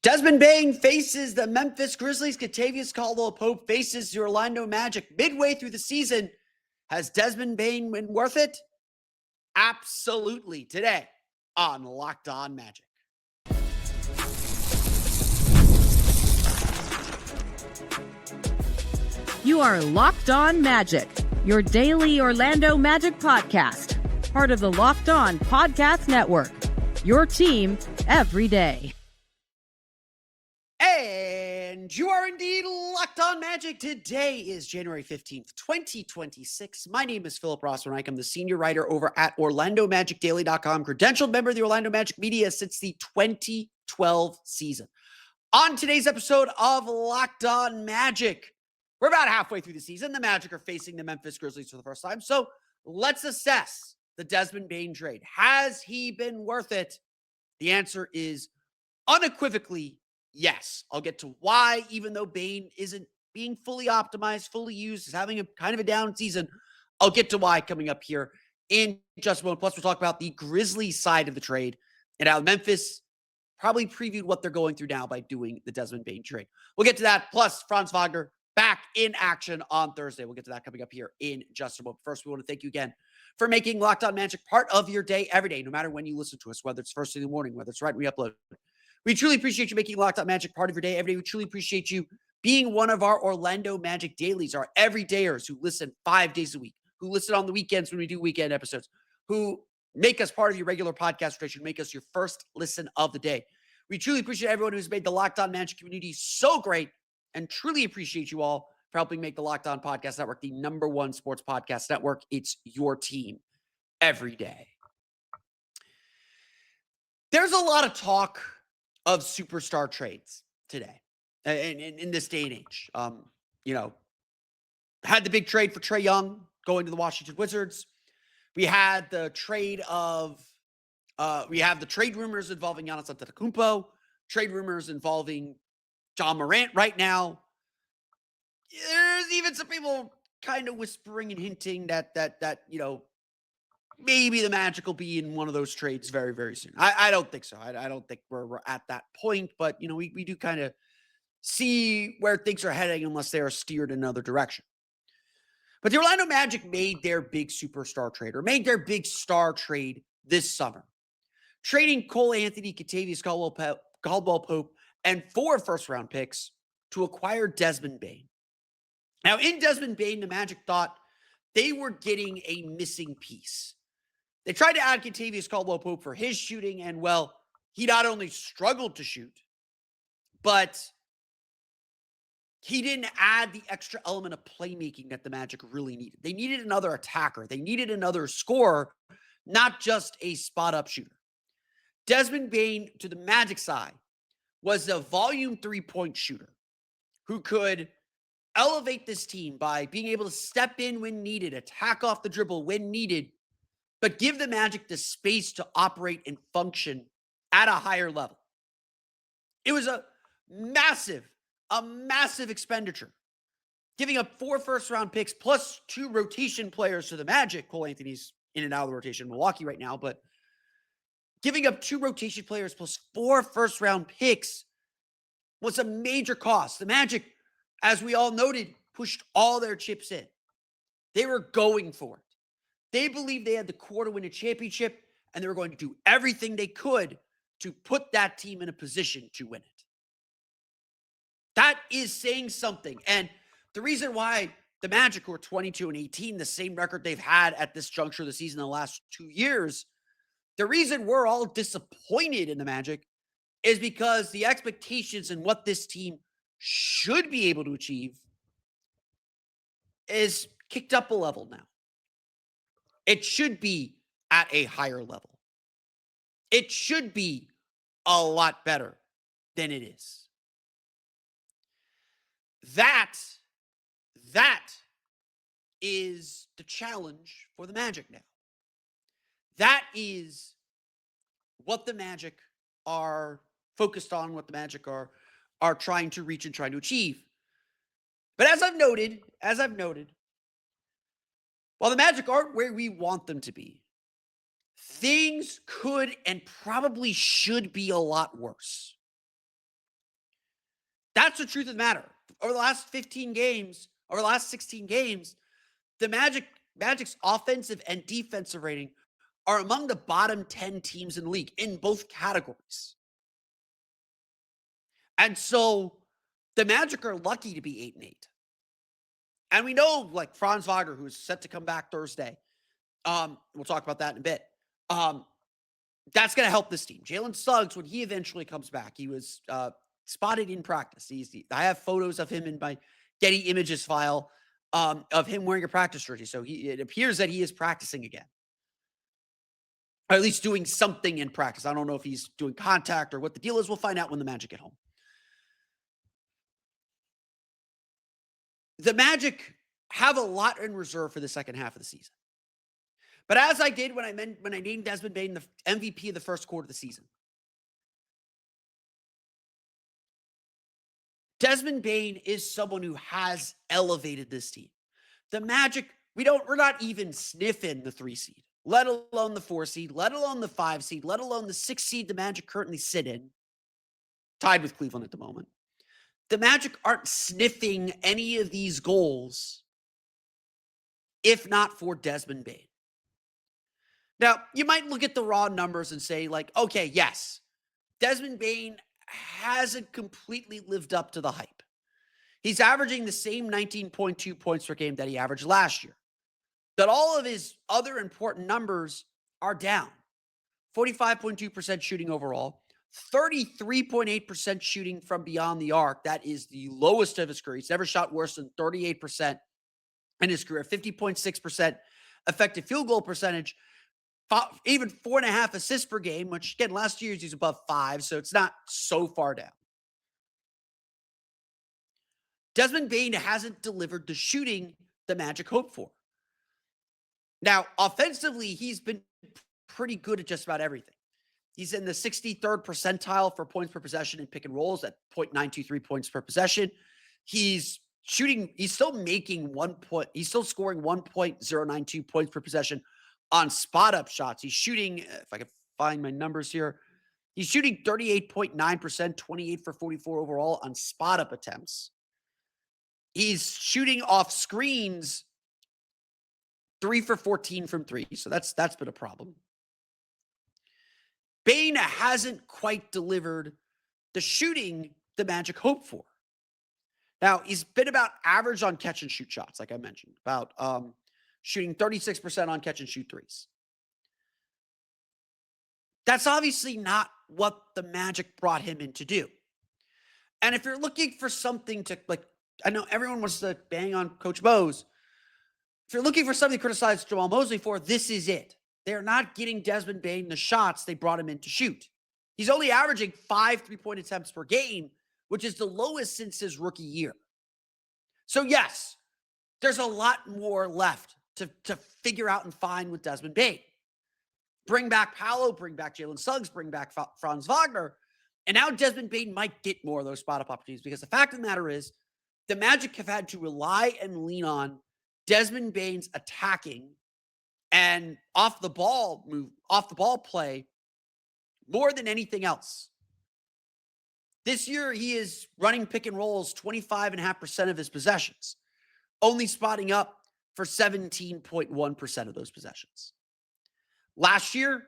Desmond Bane faces the Memphis Grizzlies. Kentavious Caldwell-Pope faces the Orlando Magic midway through the season. Has Desmond Bane been worth it? Absolutely. Today on Locked On Magic. You are Locked On Magic, your daily Orlando Magic podcast. Part of the Locked On Podcast Network. Your team every day. And you are indeed Locked On Magic. Today is January 15th, 2026. My name is Philip Rossman. I'm the senior writer over at OrlandoMagicDaily.com, credentialed member of the Orlando Magic media since the 2012 season. On today's episode of Locked On Magic, we're about halfway through the season. The Magic are facing the Memphis Grizzlies for the first time. So let's assess the Desmond Bane trade. Has he been worth it? The answer is unequivocally yes. I'll get to why, even though Bane isn't being fully optimized, fully used, is having a kind of a down season. I'll get to why coming up here in just a moment. Plus, we'll talk about the Grizzlies side of the trade and how Memphis probably previewed what they're going through now by doing the Desmond Bane trade. We'll get to that. Plus, Franz back in action on Thursday. We'll get to that coming up here in just a moment. First, we want to thank you again for making Locked On Magic part of your day every day, no matter when you listen to us, whether it's first thing in the morning, whether it's right when we upload. We truly appreciate you making Locked On Magic part of your day every day. We truly appreciate you being one of our Orlando Magic dailies, our everydayers who listen 5 days a week, who listen on the weekends when we do weekend episodes, who make us part of your regular podcast rotation, make us your first listen of the day. We truly appreciate everyone who's made the Locked On Magic community so great, and truly appreciate you all for helping make the Locked On Podcast Network the #1 sports podcast network. It's your team every day. There's a lot of talk of superstar trades today in this day and age. Had the big trade for Trae Young going to the Washington Wizards. We had the trade we have the trade rumors involving Giannis Antetokounmpo, trade rumors involving Ja Morant right now. There's even some people kind of whispering and hinting that maybe the Magic will be in one of those trades very, very soon. I don't think so. I don't think we're at that point, but we do kind of see where things are heading unless they are steered in another direction. But the Orlando Magic made their big superstar trade, or made their big star trade this summer, trading Cole Anthony, Kentavious Caldwell-Pope, and 4 first-round picks to acquire Desmond Bane. Now, in Desmond Bane, the Magic thought they were getting a missing piece. They tried to add Kentavious Caldwell-Pope for his shooting, and, well, he not only struggled to shoot, but he didn't add the extra element of playmaking that the Magic really needed. They needed another attacker. They needed another scorer, not just a spot-up shooter. Desmond Bane, to the Magic side, was a volume 3-point shooter who could elevate this team by being able to step in when needed, attack off the dribble when needed, but give the Magic the space to operate and function at a higher level. It was a massive expenditure, giving up 4 first-round picks plus 2 rotation players to the Magic. Cole Anthony's in and out of the rotation in Milwaukee right now, but giving up 2 rotation players plus 4 first-round picks was a major cost. The Magic, as we all noted, pushed all their chips in. They were going for it. They believed they had the core to win a championship, and they were going to do everything they could to put that team in a position to win it. That is saying something. And the reason why the Magic, who are 22-18, the same record they've had at this juncture of the season in the last 2 years, the reason we're all disappointed in the Magic is because the expectations and what this team should be able to achieve is kicked up a level now. It should be at a higher level. It should be a lot better than it is. That is the challenge for the Magic now. That is what the Magic are focused on, what the Magic are trying to reach and trying to achieve. But as I've noted, while the Magic aren't where we want them to be, things could and probably should be a lot worse. That's the truth of the matter. Over the last 15 games, over the last 16 games, the Magic's offensive and defensive rating are among the bottom 10 teams in the league in both categories. And so the Magic are lucky to be 8-8. And we know, like, Franz Wagner, who's set to come back Thursday. We'll talk about that in a bit. That's going to help this team. Jalen Suggs, when he eventually comes back, he was spotted in practice. I have photos of him in my Getty Images file of him wearing a practice jersey. So it appears that he is practicing again. Or at least doing something in practice. I don't know if he's doing contact or what the deal is. We'll find out when the Magic get home. The Magic have a lot in reserve for the second half of the season. But as I did when I named Desmond Bane the MVP of the first quarter of the season, Desmond Bane is someone who has elevated this team. The Magic, we're not even sniffing the 3 seed, let alone the 4 seed, let alone the 5 seed, let alone the 6 seed the Magic currently sit in, tied with Cleveland at the moment. The Magic aren't sniffing any of these goals if not for Desmond Bane. Now, you might look at the raw numbers and say, like, okay, yes, Desmond Bane hasn't completely lived up to the hype. He's averaging the same 19.2 points per game that he averaged last year. But all of his other important numbers are down. 45.2% shooting overall, 33.8% shooting from beyond the arc. That is the lowest of his career. He's never shot worse than 38% in his career. 50.6% effective field goal percentage. Even 4.5 assists per game, which again, last year he's above 5, so it's not so far down. Desmond Bane hasn't delivered the shooting the Magic hoped for. Now, offensively, he's been pretty good at just about everything. He's in the 63rd percentile for points per possession in pick and rolls at 0.923 points per possession. He's still making 1 point. He's still scoring 1.092 points per possession on spot up shots. He's shooting, if I can find my numbers here, he's shooting 38.9%, 28 for 44 overall on spot up attempts. He's shooting off screens 3 for 14 from 3. So that's been a problem. Bane hasn't quite delivered the shooting the Magic hoped for. Now, he's been about average on catch and shoot shots, like I mentioned, about shooting 36% on catch and shoot threes. That's obviously not what the Magic brought him in to do. And if you're looking for something to, like, I know everyone wants to bang on Coach Bose. If you're looking for something to criticize Jamal Mosley for, this is it. They're not getting Desmond Bane the shots they brought him in to shoot. He's only averaging 5 3-point attempts per game, which is the lowest since his rookie year. So yes, there's a lot more left to figure out and find with Desmond Bane. Bring back Paolo, bring back Jalen Suggs, bring back Franz Wagner, and now Desmond Bane might get more of those spot-up opportunities, because the fact of the matter is the Magic have had to rely and lean on Desmond Bane's attacking and off the ball play more than anything else. This year, he is running pick and rolls 25.5% of his possessions, only spotting up for 17.1% of those possessions. Last year,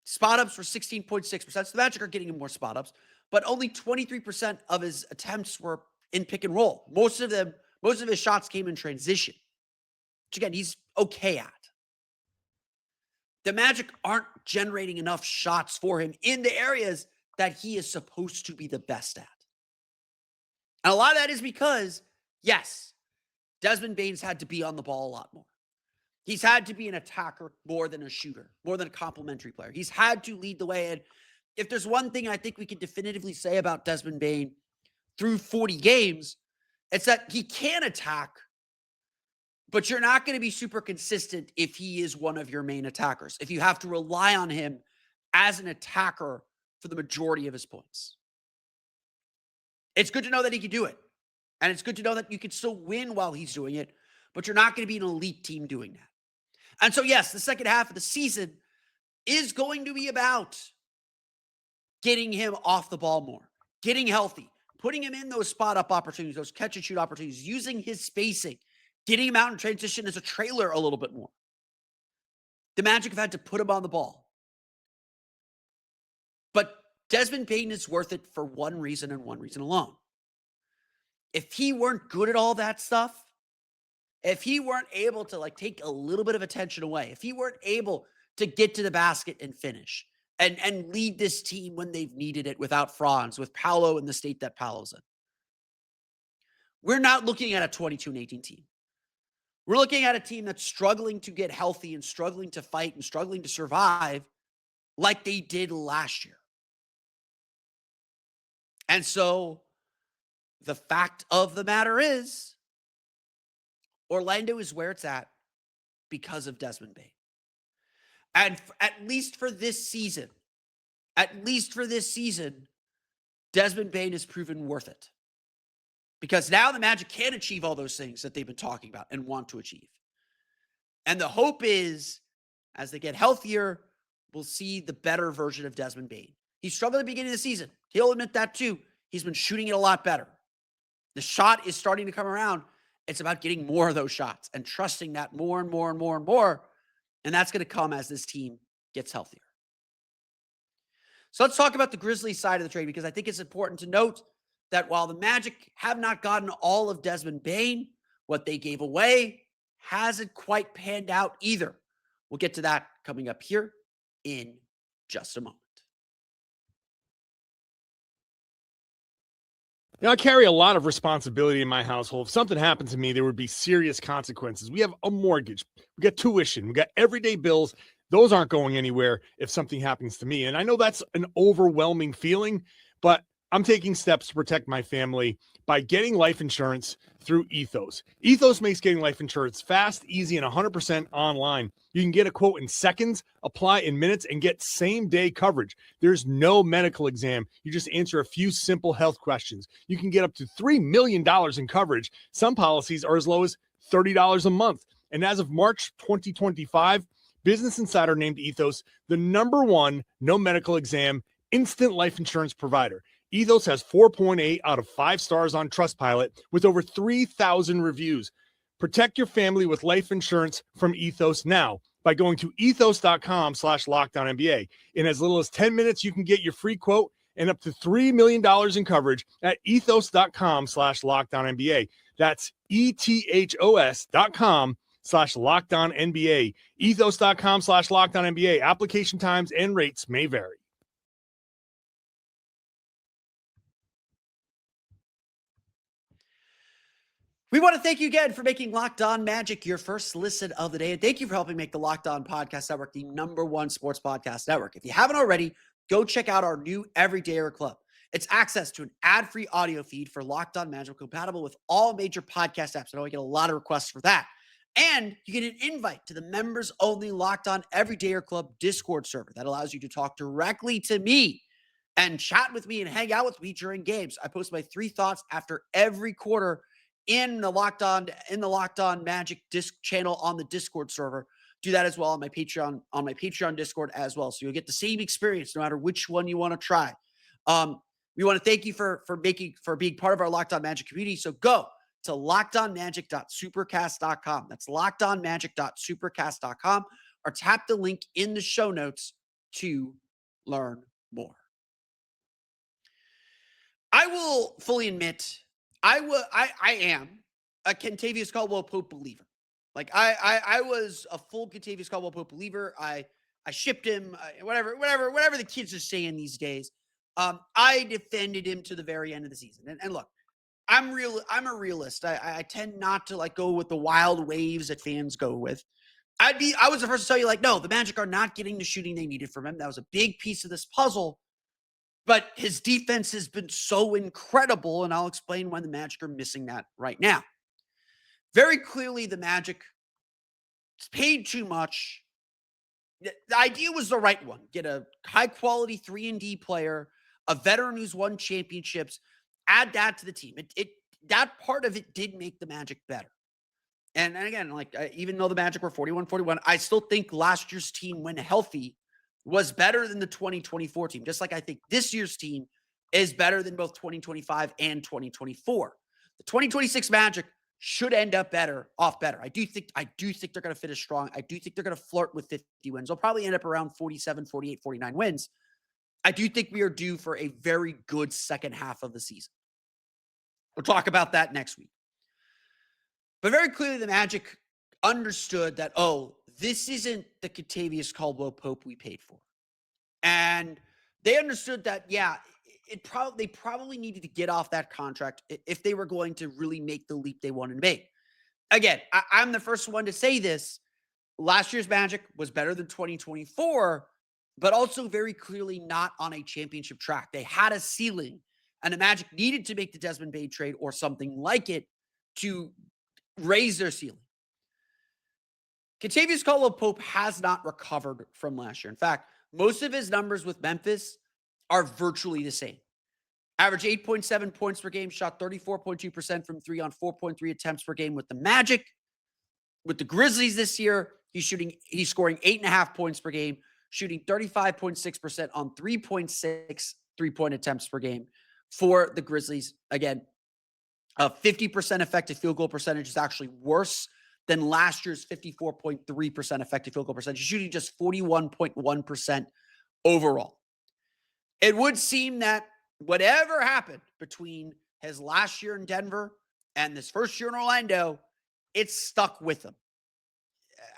spot ups were 16.6%. So the Magic are getting him more spot ups, but only 23% of his attempts were in pick and roll. Most of his shots came in transition, which again, he's okay at. The Magic aren't generating enough shots for him in the areas that he is supposed to be the best at. And a lot of that is because, yes, Desmond Bane's had to be on the ball a lot more. He's had to be an attacker more than a shooter, more than a complementary player. He's had to lead the way. And if there's one thing I think we can definitively say about Desmond Bane through 40 games, it's that he can attack, but you're not going to be super consistent if he is one of your main attackers, if you have to rely on him as an attacker for the majority of his points. It's good to know that he can do it. And it's good to know that you can still win while he's doing it, but you're not going to be an elite team doing that. And so, yes, the second half of the season is going to be about getting him off the ball more, getting healthy, putting him in those spot up opportunities, those catch and shoot opportunities, using his spacing, getting him out in transition as a trailer a little bit more. The Magic have had to put him on the ball. But Desmond Bane is worth it for one reason and one reason alone. If he weren't good at all that stuff, if he weren't able to take a little bit of attention away, if he weren't able to get to the basket and finish and lead this team when they've needed it without Franz, with Paolo in the state that Paolo's in, we're not looking at a 22-18 team. We're looking at a team that's struggling to get healthy and struggling to fight and struggling to survive like they did last year. And so the fact of the matter is, Orlando is where it's at because of Desmond Bane. And at least for this season, Desmond Bane has proven worth it. Because now the Magic can achieve all those things that they've been talking about and want to achieve. And the hope is, as they get healthier, we'll see the better version of Desmond Bane. He struggled at the beginning of the season. He'll admit that too. He's been shooting it a lot better. The shot is starting to come around. It's about getting more of those shots and trusting that more and more and more and more. And that's going to come as this team gets healthier. So let's talk about the Grizzlies side of the trade, because I think it's important to note that while the Magic have not gotten all of Desmond Bane, what they gave away hasn't quite panned out either. We'll get to that coming up here in just a moment. I carry a lot of responsibility in my household. If something happened to me, there would be serious consequences. We have a mortgage. We got tuition. We got everyday bills. Those aren't going anywhere if something happens to me. And I know that's an overwhelming feeling, but I'm taking steps to protect my family by getting life insurance through Ethos. Ethos makes getting life insurance fast, easy, and 100% online. You can get a quote in seconds, apply in minutes, and get same-day coverage. There's no medical exam. You just answer a few simple health questions. You can get up to $3 million in coverage. Some policies are as low as $30 a month. And as of March 2025, Business Insider named Ethos the #1 no medical exam instant life insurance provider. Ethos has 4.8 out of 5 stars on Trustpilot with over 3,000 reviews. Protect your family with life insurance from Ethos now by going to ethos.com/LocdownNBA. In as little as 10 minutes, you can get your free quote and up to $3 million in coverage at ethos.com/LocdownNBA. That's ethos.com/LocdownNBA. Ethos.com/LocdownNBA. Application times and rates may vary. We want to thank you again for making Locked On Magic your first listen of the day. And thank you for helping make the Locked On Podcast Network the #1 sports podcast network. If you haven't already, go check out our new Everydayer Club. It's access to an ad-free audio feed for Locked On Magic, compatible with all major podcast apps. I know I get a lot of requests for that. And you get an invite to the members-only Locked On Everydayer Club Discord server that allows you to talk directly to me and chat with me and hang out with me during games. I post my 3 thoughts after every quarter in the Locked On Magic disc channel on the Discord server. Do that as well on my Patreon Discord as well. So you'll get the same experience no matter which one you want to try. We want to thank you for being part of our Locked On Magic community. So go to lockedonmagic.supercast.com. That's lockedonmagic.supercast.com, or tap the link in the show notes to learn more. I will fully admit I am a Kentavious Caldwell-Pope believer. I was a full Kentavious Caldwell-Pope believer. I shipped him, whatever the kids are saying these days. I defended him to the very end of the season. And look, I'm a realist. I tend not to go with the wild waves that fans go with. I was the first to tell you, no, the Magic are not getting the shooting they needed from him. That was a big piece of this puzzle. But his defense has been so incredible, and I'll explain why the Magic are missing that right now. Very clearly, the Magic paid too much. The idea was the right one. Get a high-quality 3-and-D player, a veteran who's won championships, add that to the team. That part of it did make the Magic better. And again, even though the Magic were 41-41, I still think last year's team, when healthy, was better than the 2024 team. Just like I think this year's team is better than both 2025 and 2024. The 2026 Magic should end up better. I do think they're going to finish strong. I do think they're going to flirt with 50 wins. They'll probably end up around 47, 48, 49 wins. I do think we are due for a very good second half of the season. We'll talk about that next week. But very clearly, the Magic understood that, this isn't the Kentavious Caldwell-Pope we paid for. And they understood that, they probably needed to get off that contract if they were going to really make the leap they wanted to make. Again, I'm the first one to say this. Last year's Magic was better than 2024, but also very clearly not on a championship track. They had a ceiling, and the Magic needed to make the Desmond Bane trade or something like it to raise their ceiling. Kentavious Caldwell-Pope has not recovered from last year. In fact, most of his numbers with Memphis are virtually the same. Average 8.7 points per game, shot 34.2% from three on 4.3 attempts per game with the Magic. With the Grizzlies this year, he's scoring 8.5 points per game, shooting 35.6% on 3.6 three-point attempts per game for the Grizzlies. Again, 50% effective field goal percentage is actually worse than last year's 54.3% effective field goal percentage, shooting just 41.1% overall. It would seem that whatever happened between his last year in Denver and this first year in Orlando, it's stuck with him.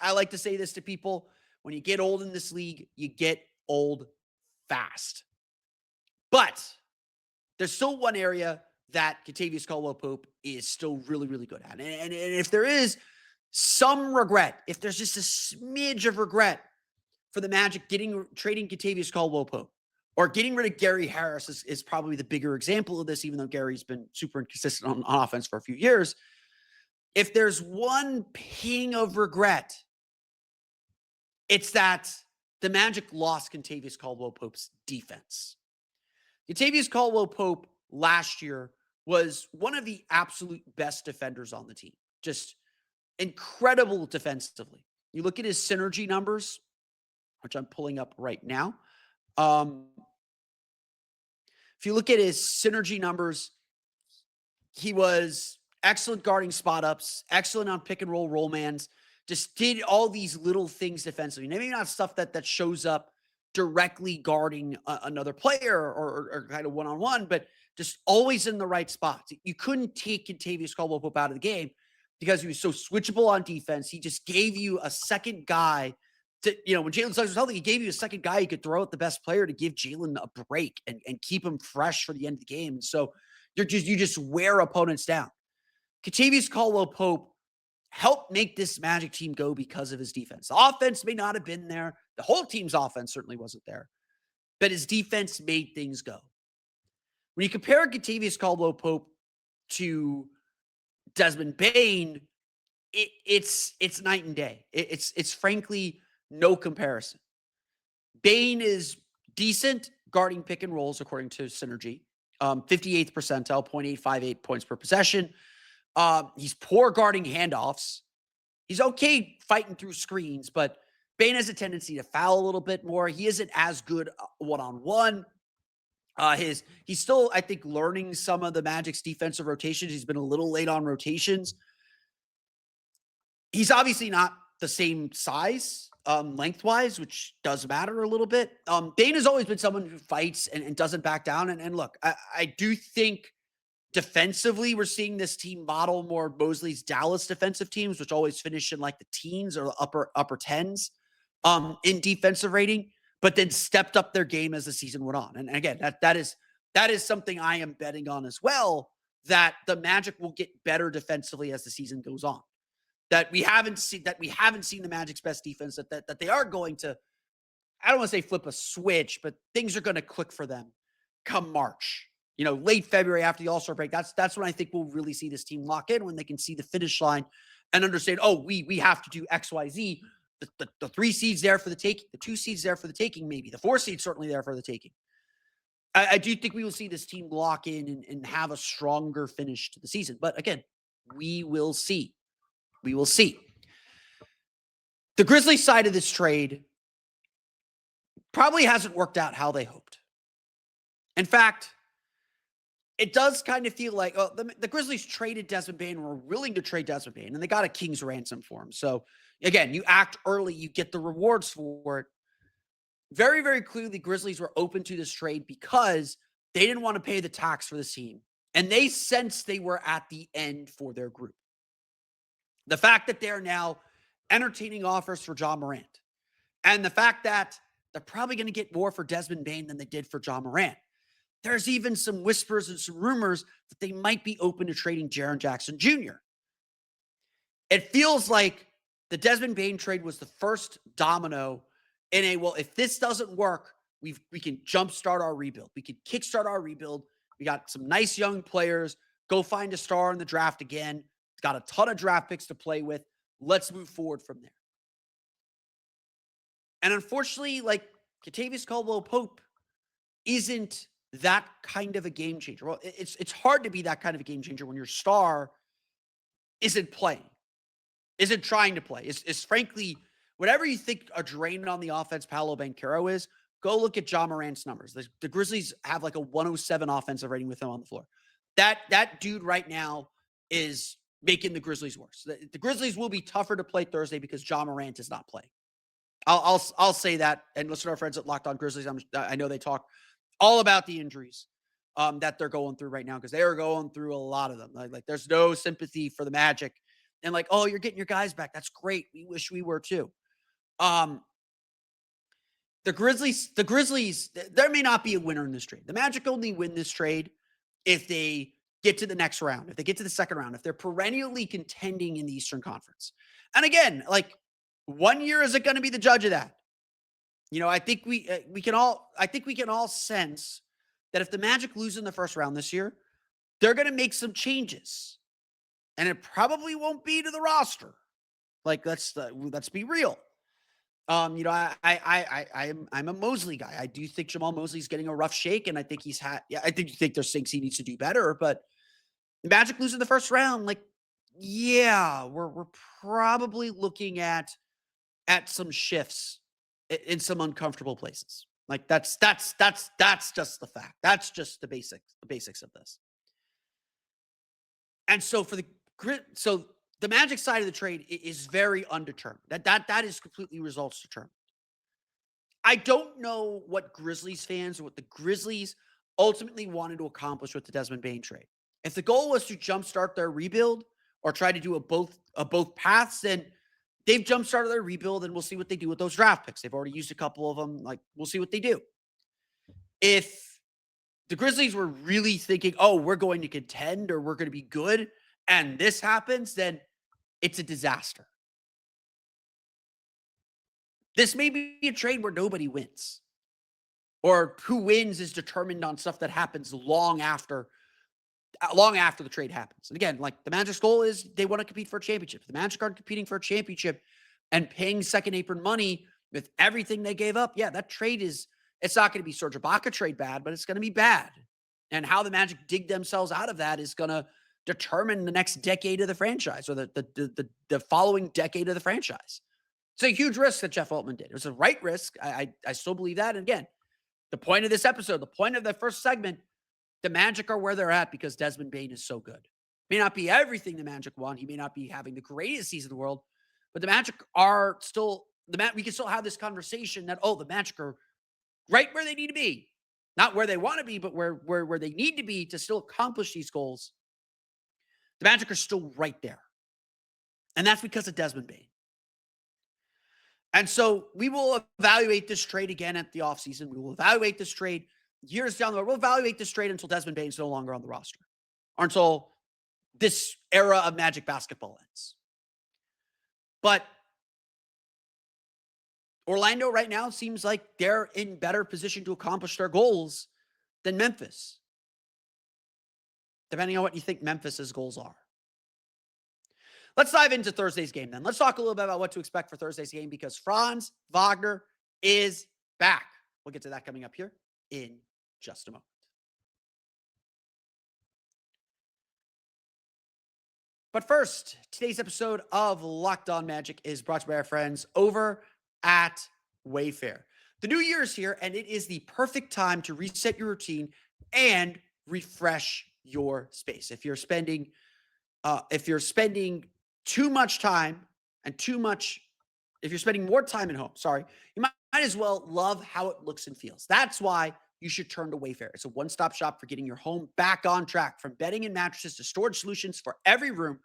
I like to say this to people. When you get old in this league, you get old fast. But there's still one area that Kentavious Caldwell-Pope is still really, really good at. And if there is some regret, if there's just a smidge of regret for the Magic trading Kentavious Caldwell-Pope or getting rid of Gary Harris is probably the bigger example of this, even though Gary's been super inconsistent on offense for a few years. If there's one ping of regret, it's that the Magic lost Kentavious Caldwell-Pope's defense. Kentavious Caldwell-Pope last year was one of the absolute best defenders on the team. Just incredible defensively. You look at his synergy numbers, which I'm pulling up right now. If you look at his synergy numbers, he was excellent guarding spot ups, excellent on pick and roll mans, just did all these little things defensively. Maybe not stuff that shows up directly guarding another player or kind of one-on-one, but just always in the right spots. You couldn't take Kentavious Caldwell-Pope out of the game because he was so switchable on defense. He just gave you a second guy to, when Jalen Suggs was healthy, he gave you a second guy you could throw at the best player to give Jalen a break and keep him fresh for the end of the game. So you just wear opponents down. Kentavious Caldwell-Pope helped make this Magic team go because of his defense. The offense may not have been there. The whole team's offense certainly wasn't there, but his defense made things go. When you compare Kentavious Caldwell-Pope to Desmond Bane, it's night and day. It's frankly no comparison. Bane is decent guarding pick and rolls according to Synergy. 58th percentile, 0.858 points per possession. He's poor guarding handoffs. He's okay fighting through screens, but Bane has a tendency to foul a little bit more. He isn't as good one-on-one. He's still, I think, learning some of the Magic's defensive rotations. He's been a little late on rotations. He's obviously not the same size lengthwise, which does matter a little bit. Bane has always been someone who fights and doesn't back down. And look, I do think defensively, we're seeing this team model more Mosley's Dallas defensive teams, which always finish in like the teens or upper tens in defensive rating, but then stepped up their game as the season went on. And again, that is something I am betting on as well, that the Magic will get better defensively as the season goes on. That we haven't seen the Magic's best defense, that they are going to, I don't want to say flip a switch, but things are going to click for them come March. Late February after the All-Star break, that's when I think we'll really see this team lock in, when they can see the finish line and understand, we have to do X, Y, Z. The 3 seeds there for the taking, the 2 seeds there for the taking, maybe the 4 seeds certainly there for the taking. I do think we will see this team lock in and have a stronger finish to the season. But again, we will see. We will see. The Grizzlies side of this trade probably hasn't worked out how they hoped. In fact, it does kind of feel like the Grizzlies traded Desmond Bane, were willing to trade Desmond Bane, and they got a king's ransom for him. So again, you act early, you get the rewards for it. Very, very clearly, Grizzlies were open to this trade because they didn't want to pay the tax for this team. And they sensed they were at the end for their group. The fact that they're now entertaining offers for Ja Morant, and the fact that they're probably going to get more for Desmond Bane than they did for Ja Morant. There's even some whispers and some rumors that they might be open to trading Jaren Jackson Jr. It feels like the Desmond Bane trade was the first domino in a, well, if this doesn't work, we can jumpstart our rebuild. We can kickstart our rebuild. We got some nice young players. Go find a star in the draft again. Got a ton of draft picks to play with. Let's move forward from there. And unfortunately, like, Kentavious Caldwell-Pope isn't that kind of a game changer. Well, it's hard to be that kind of a game changer when your star isn't playing, isn't trying to play. Is frankly, whatever you think a drain on the offense Paolo Banchero is, go look at Ja Morant's numbers. The Grizzlies have like a 107 offensive rating with him on the floor. That dude right now is making the Grizzlies worse. The Grizzlies will be tougher to play Thursday because Ja Morant is not playing. I'll say that, and listen to our friends at Locked On Grizzlies. I know they talk all about the injuries that they're going through right now, because they are going through a lot of them. Like there's no sympathy for the Magic, and like, oh, you're getting your guys back. That's great. We wish we were too. The Grizzlies, there may not be a winner in this trade. The Magic only win this trade if they get to the next round, if they get to the second round, if they're perennially contending in the Eastern Conference. And again, like, 1 year isn't going to be the judge of that. You know, I think we can all sense that if the Magic lose in the first round this year, they're going to make some changes, and it probably won't be to the roster. Like, let's be real. You know, I'm a Mosley guy. I do think Jamal Mosley's getting a rough shake, and I think I think there's things he needs to do better. But the Magic losing the first round, like, yeah, we're probably looking at some shifts in some uncomfortable places. Like, that's just the fact. That's just the basics of this. And so the Magic side of the trade is very undetermined. That is completely results determined. I don't know what Grizzlies fans or what the Grizzlies ultimately wanted to accomplish with the Desmond Bane trade. If the goal was to jumpstart their rebuild or try to do a both paths, then they've jumpstarted their rebuild, and we'll see what they do with those draft picks. They've already used a couple of them. Like, we'll see what they do. If the Grizzlies were really thinking, oh, we're going to contend or we're going to be good, and this happens, then it's a disaster. This may be a trade where nobody wins, or who wins is determined on stuff that happens long after the trade happens. And again, like, the Magic's goal is they want to compete for a championship. If the Magic aren't competing for a championship and paying second apron money with everything they gave up, yeah, that trade it's not going to be Serge Ibaka trade bad, but it's going to be bad. And how the Magic dig themselves out of that is going to determine the next decade of the franchise, or the following decade of the franchise. It's a huge risk that Jeff Altman did. It was a right risk. I still believe that. And again, the point of this episode, the point of the first segment, the Magic are where they're at because Desmond Bane is so good. May not be everything the Magic want. He may not be having the greatest season in the world, but the Magic are still we can still have this conversation that, oh, the Magic are right where they need to be. Not where they want to be, but where they need to be to still accomplish these goals. The Magic are still right there. And that's because of Desmond Bane. And so we will evaluate this trade again at the offseason. We will evaluate this trade years down the road. We'll evaluate this trade until Desmond Bane is no longer on the roster, or until this era of Magic basketball ends. But Orlando right now seems like they're in better position to accomplish their goals than Memphis, depending on what you think Memphis's goals are. Let's dive into Thursday's game then. Let's talk a little bit about what to expect for Thursday's game, because Franz Wagner is back. We'll get to that coming up here in just a moment. But first, today's episode of Locked On Magic is brought to you by our friends over at Wayfair. The new year is here, and it is the perfect time to reset your routine and refresh your space. If you're spending too much time and if you're spending more time at home, sorry, you might as well love how it looks and feels. That's why you should turn to Wayfair. It's a one-stop shop for getting your home back on track. From bedding and mattresses to storage solutions for every room,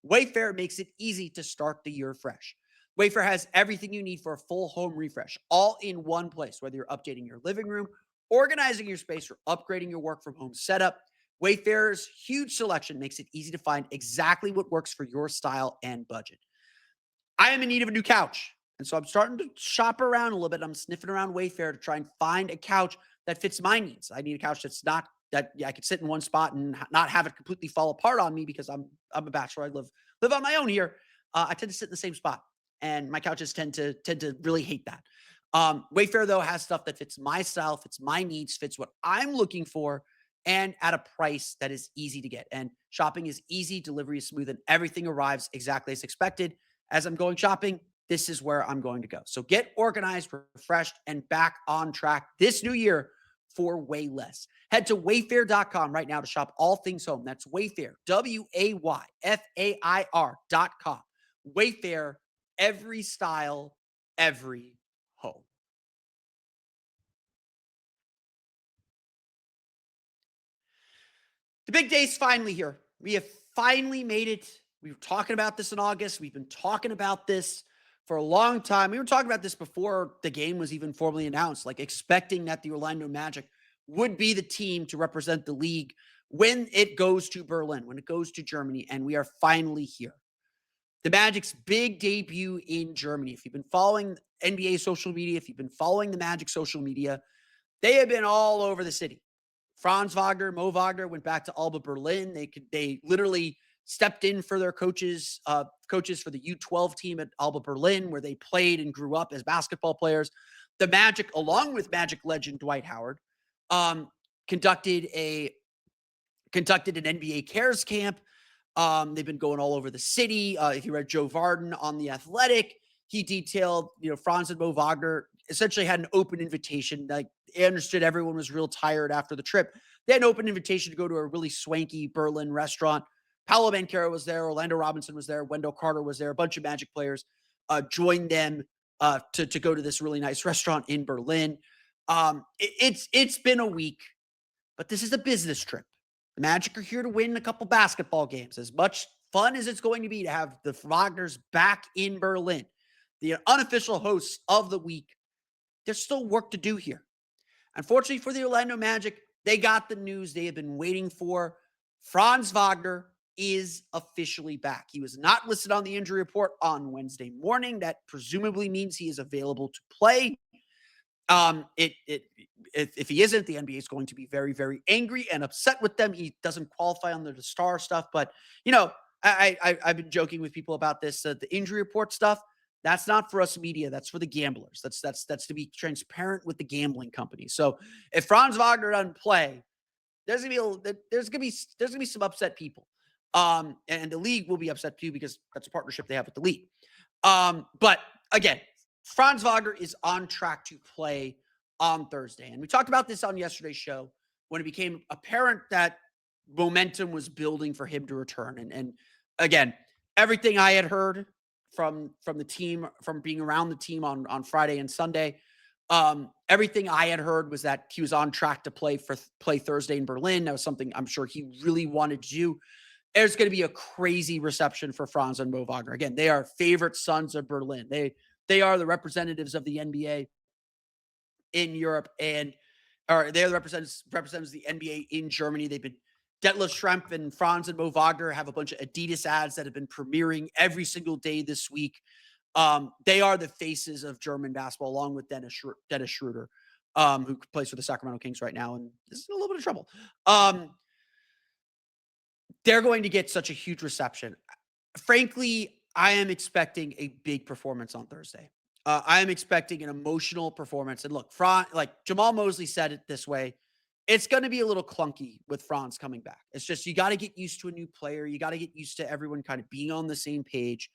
Wayfair makes it easy to start the year fresh. Wayfair has everything you need for a full home refresh, all in one place. Whether you're updating your living room, organizing your space, or upgrading your work from home setup, Wayfair's huge selection makes it easy to find exactly what works for your style and budget. I am in need of a new couch, and so I'm starting to shop around a little bit. I'm sniffing around Wayfair to try and find a couch that fits my needs. I need a couch that's not that I could sit in one spot and not have it completely fall apart on me because I'm a bachelor. I live on my own here. I tend to sit in the same spot, and my couches tend to really hate that. Wayfair though has stuff that fits my style, fits my needs, fits what I'm looking for, and at a price that is easy to get. And shopping is easy, delivery is smooth, and everything arrives exactly as expected. As I'm going shopping, this is where I'm going to go. So get organized, refreshed, and back on track this new year for way less. Head to wayfair.com right now to shop all things home. That's Wayfair, WAYFAIR.com. Wayfair, every style, every home. The big day's finally here. We have finally made it. We were talking about this in August. We've been talking about this for a long time. We were talking about this before the game was even formally announced, like expecting that the Orlando Magic would be the team to represent the league when it goes to Berlin, when it goes to Germany, and we are finally here. The Magic's big debut in Germany. If you've been following NBA social media, if you've been following the Magic social media, they have been all over the city. Franz Wagner, Mo Wagner went back to Alba Berlin. They literally stepped in for their coaches for the U12 team at Alba Berlin, where they played and grew up as basketball players. The Magic, along with Magic legend Dwight Howard, conducted an NBA Cares camp. They've been going all over the city. If you read Joe Varden on The Athletic, he detailed, Franz and Mo Wagner essentially had an open invitation. Like, they understood everyone was real tired after the trip. They had an open invitation to go to a really swanky Berlin restaurant. Paolo Banchero was there. Orlando Robinson was there. Wendell Carter was there. A bunch of Magic players joined them to go to this really nice restaurant in Berlin. It's been a week, but this is a business trip. The Magic are here to win a couple basketball games. As much fun as it's going to be to have the Wagners back in Berlin, the unofficial hosts of the week, there's still work to do here. Unfortunately for the Orlando Magic, they got the news they have been waiting for. Franz Wagner is officially back. He was not listed on the injury report on Wednesday morning. That presumably means he is available to play. If he isn't, the NBA is going to be very, very angry and upset with them. He doesn't qualify under the star stuff, but I've been joking with people about this. The injury report stuff, that's not for us media. That's for the gamblers. That's to be transparent with the gambling companies. So if Franz Wagner doesn't play, there's gonna be some upset people. And the league will be upset too, because that's a partnership they have with the league. But again, Franz Wagner is on track to play on Thursday. And we talked about this on yesterday's show when it became apparent that momentum was building for him to return. And again, everything I had heard from the team, from being around the team on Friday and Sunday, everything I had heard was that he was on track to play Thursday in Berlin. That was something I'm sure he really wanted to do. There's going to be a crazy reception for Franz and Mo Wagner. Again, they are favorite sons of Berlin. They are the representatives of the NBA in Europe, they're the representatives of the NBA in Germany. They've been Detlef Schrempf and Franz and Mo Wagner have a bunch of Adidas ads that have been premiering every single day this week. They are the faces of German basketball, along with Dennis Schroeder, who plays for the Sacramento Kings right now and is in a little bit of trouble. They're going to get such a huge reception. Frankly, I am expecting a big performance on Thursday. I am expecting an emotional performance. And look, like Jamal Mosley said it this way, it's going to be a little clunky with Franz coming back. It's just, you got to get used to a new player. You got to get used to everyone kind of being on the same page.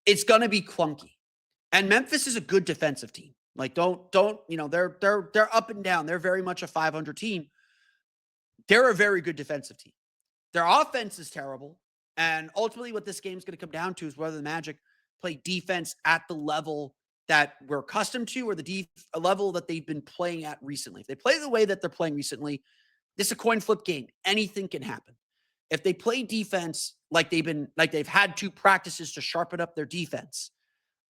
It's going to be clunky. And Memphis is a good defensive team. Like, they're up and down. They're very much a 500 team. They're a very good defensive team. Their offense is terrible. And ultimately what this game is going to come down to is whether the Magic play defense at the level that we're accustomed to or the level that they've been playing at recently. If they play the way that they're playing recently, this is a coin flip game. Anything can happen. If they play defense like they've had 2 practices to sharpen up their defense.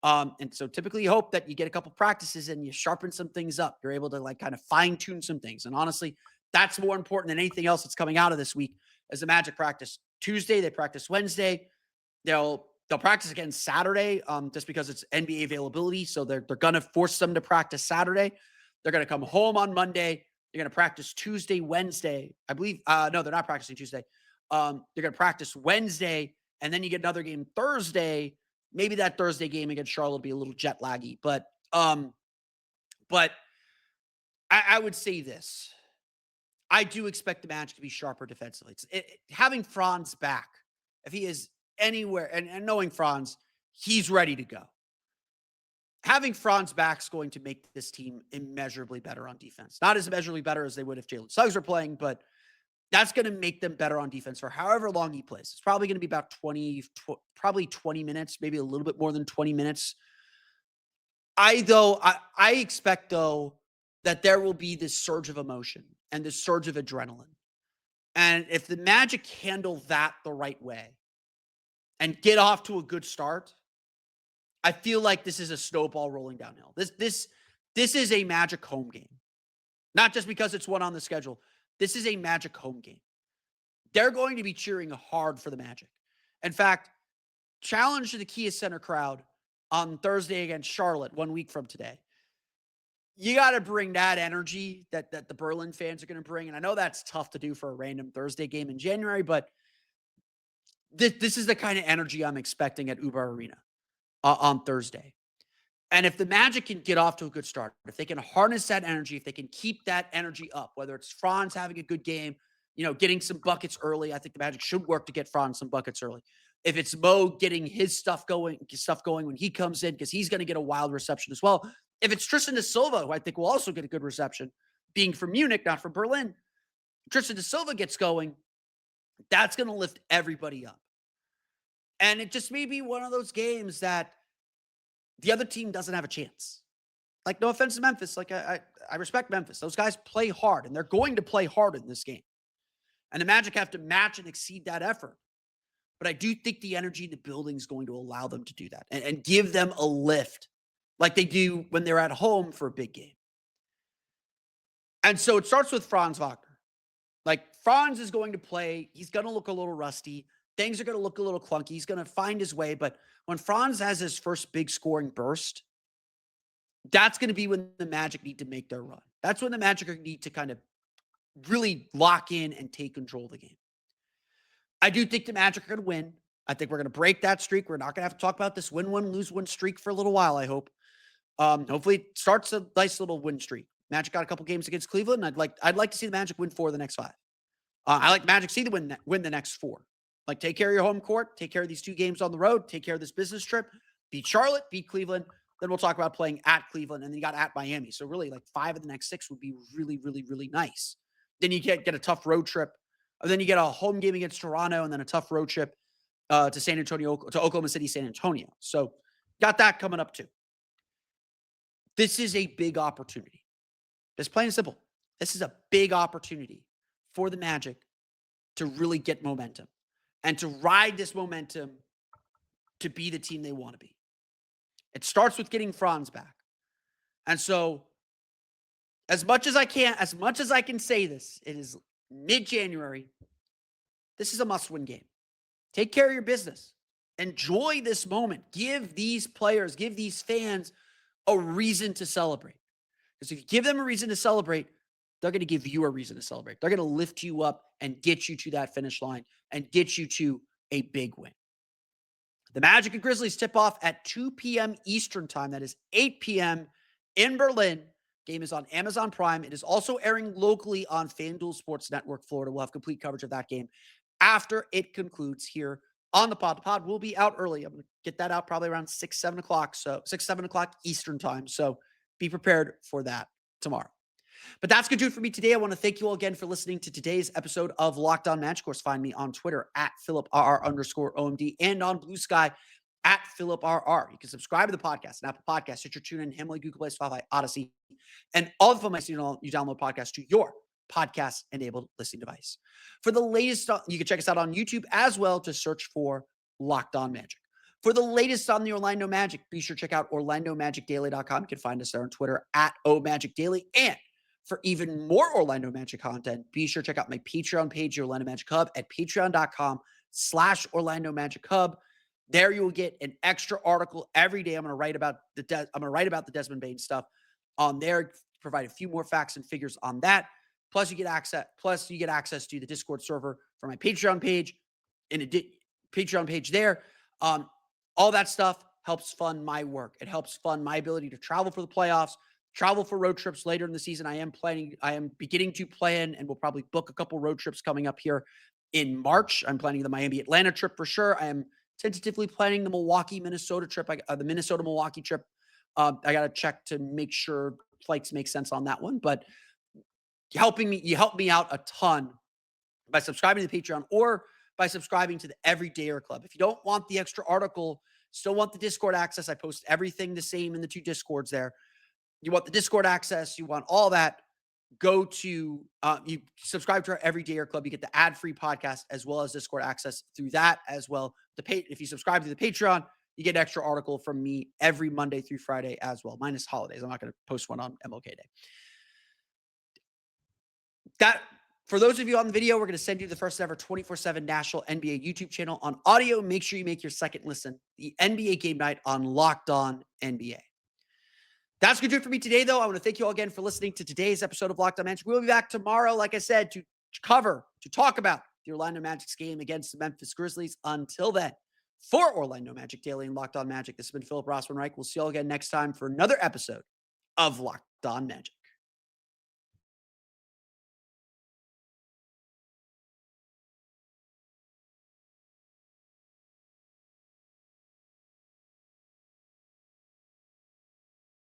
And so typically you hope that you get a couple practices and you sharpen some things up. You're able to like kind of fine tune some things. And honestly, that's more important than anything else that's coming out of this week as the Magic practice Tuesday. They practice Wednesday. They'll practice again Saturday, just because it's NBA availability. So they're going to force them to practice Saturday. They're going to come home on Monday. They're going to practice Tuesday, Wednesday. I believe, no, they're not practicing Tuesday. They're going to practice Wednesday, and then you get another game Thursday. Maybe that Thursday game against Charlotte will be a little jet laggy, but I would say this. I do expect the Magic to be sharper defensively. Having Franz back, if he is anywhere, and knowing Franz, he's ready to go. Having Franz back is going to make this team immeasurably better on defense. Not as immeasurably better as they would if Jalen Suggs were playing, but that's going to make them better on defense for however long he plays. It's probably going to be about 20 minutes, maybe a little bit more than 20 minutes. I expect, though, that there will be this surge of emotion and this surge of adrenaline. And if the Magic handle that the right way and get off to a good start, I feel like this is a snowball rolling downhill. This is a Magic home game. Not just because it's one on the schedule. This is a Magic home game. They're going to be cheering hard for the Magic. In fact, challenge to the Kia Center crowd on Thursday against Charlotte 1 week from today. You got to bring that energy that the Berlin fans are going to bring. And I know that's tough to do for a random Thursday game in January, but this is the kind of energy I'm expecting at Uber Arena on Thursday. And if the Magic can get off to a good start, if they can harness that energy, if they can keep that energy up, whether it's Franz having a good game, getting some buckets early, I think the Magic should work to get Franz some buckets early. If it's Mo getting his stuff going when he comes in, because he's going to get a wild reception as well. If it's Tristan da Silva, who I think will also get a good reception, being from Munich, not from Berlin, Tristan da Silva gets going, that's going to lift everybody up. And it just may be one of those games that the other team doesn't have a chance. Like, no offense to Memphis. Like, I respect Memphis. Those guys play hard, and they're going to play hard in this game. And the Magic have to match and exceed that effort. But I do think the energy in the building is going to allow them to do that and give them a lift like they do when they're at home for a big game. And so it starts with Franz Wagner. Like, Franz is going to play. He's going to look a little rusty. Things are going to look a little clunky. He's going to find his way. But when Franz has his first big scoring burst, that's going to be when the Magic need to make their run. That's when the Magic need to kind of really lock in and take control of the game. I do think the Magic are going to win. I think we're going to break that streak. We're not going to have to talk about this win-1, lose-1 streak for a little while, I hope. Hopefully it starts a nice little win streak. Magic got a couple games against Cleveland. I'd like to see the Magic win 4 of the next 5. I like Magic see the win the next 4. Like, take care of your home court, take care of these 2 games on the road, take care of this business trip, beat Charlotte, beat Cleveland. Then we'll talk about playing at Cleveland, and then you got at Miami. So really, like, 5 of the next 6 would be really, really, really nice. Then you get a tough road trip. And then you get a home game against Toronto, and then a tough road trip to Oklahoma City, San Antonio. So got that coming up too. This is a big opportunity. Just plain and simple. This is a big opportunity for the Magic to really get momentum and to ride this momentum to be the team they want to be. It starts with getting Franz back. And so as much as I can say this, it is mid-January. This is a must-win game. Take care of your business. Enjoy this moment. Give these players, give these fans a reason to celebrate. Because if you give them a reason to celebrate, they're going to give you a reason to celebrate. They're going to lift you up and get you to that finish line and get you to a big win. The Magic and Grizzlies tip off at 2 p.m. Eastern time. That is 8 p.m. in Berlin. Game is on Amazon Prime. It is also airing locally on FanDuel Sports Network Florida. We'll have complete coverage of that game after it concludes here on the pod. The pod will be out early. I'm going to get that out probably around 7 o'clock. So 7 o'clock Eastern time. So be prepared for that tomorrow. But that's going to do it for me today. I want to thank you all again for listening to today's episode of Locked On Magic. Of course, find me on Twitter at PhilipRR_OMD and on Blue Sky at PhilipRR. You can subscribe to the podcast on Apple Podcasts, Stitcher, TuneIn, Himalaya, Google Play, Spotify, Odyssey, and all the formats you download podcasts to your podcast-enabled listening device. For the latest, you can check us out on YouTube as well. Just search for Locked On Magic. For the latest on the Orlando Magic, be sure to check out OrlandoMagicDaily.com. You can find us there on Twitter at OMagicDaily. And for even more Orlando Magic content, be sure to check out my Patreon page, the Orlando Magic Hub, at patreon.com/Orlando Magic Hub. There you will get an extra article every day. I'm going to write about the Desmond Bane stuff on there, provide a few more facts and figures on that. Plus you get access to the Discord server for my Patreon page, Patreon page there. All that stuff helps fund my work. It helps fund my ability to travel for the playoffs, travel for road trips later in the season. I am beginning to plan, and we'll probably book a couple road trips coming up here in March. I'm planning the Miami-Atlanta trip for sure. I am tentatively planning the Milwaukee-Minnesota trip, the Minnesota-Milwaukee trip. I got to check to make sure flights make sense on that one. But you help me out a ton by subscribing to the Patreon or by subscribing to the Everydayer Club. If you don't want the extra article, still want the Discord access, I post everything the same in the two Discords there. You want the Discord access, you want all that, go to, you subscribe to our Everydayer Club. You get the ad-free podcast as well as Discord access through that as well. If you subscribe to the Patreon, you get an extra article from me every Monday through Friday as well, minus holidays. I'm not going to post one on MLK Day. For those of you on the video, we're going to send you the first ever 24/7 national NBA YouTube channel. On audio, make sure you make your second listen, the NBA Game Night on Locked On NBA. That's going to do it for me today, though. I want to thank you all again for listening to today's episode of Locked On Magic. We'll be back tomorrow, like I said, to talk about the Orlando Magic's game against the Memphis Grizzlies. Until then, for Orlando Magic Daily and Locked On Magic, this has been Philip Rossman-Reich. We'll see you all again next time for another episode of Locked On Magic.